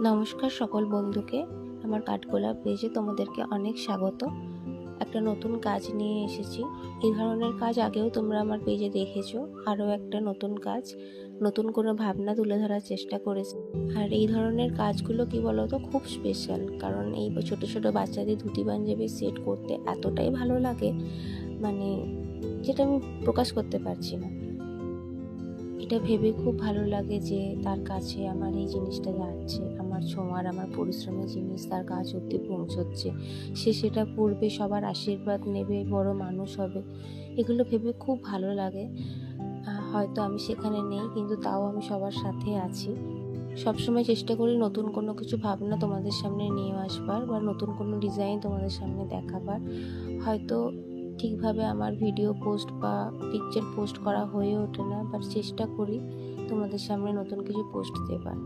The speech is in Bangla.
নমস্কার সকল বন্ধুকে। আমার কাঠগোলাপ পেজে তোমাদেরকে অনেক স্বাগত। একটা নতুন কাজ নিয়ে এসেছি। এই ধরনের কাজ আগেও তোমরা আমার পেজে দেখেছো। আরও একটা নতুন কাজ, নতুন কোনো ভাবনা তুলে ধরার চেষ্টা করেছি। আর এই ধরনের কাজগুলো কি বলতো, খুব স্পেশাল। কারণ এই ছোট ছোট বাচ্চাদের ধুতি পাঞ্জাবি সেট করতে এতটাই ভালো লাগে, মানে যেটা আমি প্রকাশ করতে পারছি না। এটা ভেবে খুব ভালো লাগে যে তার কাছে আমার এই জিনিসটা যাচ্ছে, আমার ছোঁয়ার, আমার পরিশ্রমের জিনিস তার কাছ অব্দি পৌঁছচ্ছে। সে সেটা পড়বে, সবার আশীর্বাদ নেবে, বড় মানুষ হবে। এগুলো ভেবে খুব ভালো লাগে। হয়তো আমি সেখানে নেই, কিন্তু তাও আমি সবার সাথে আছি। সবসময় চেষ্টা করি নতুন কোনো কিছু ভাবনা তোমাদের সামনে নিয়ে আসবার, বা নতুন কোনো ডিজাইন তোমাদের সামনে দেখাবার। হয়তো ঠিকভাবে আমার ভিডিও পোস্ট বা পিকচার পোস্ট করা হয়ে ওঠে না, বাট চেষ্টা করি তোমাদের সামনে নতুন কিছু পোস্ট দেবার।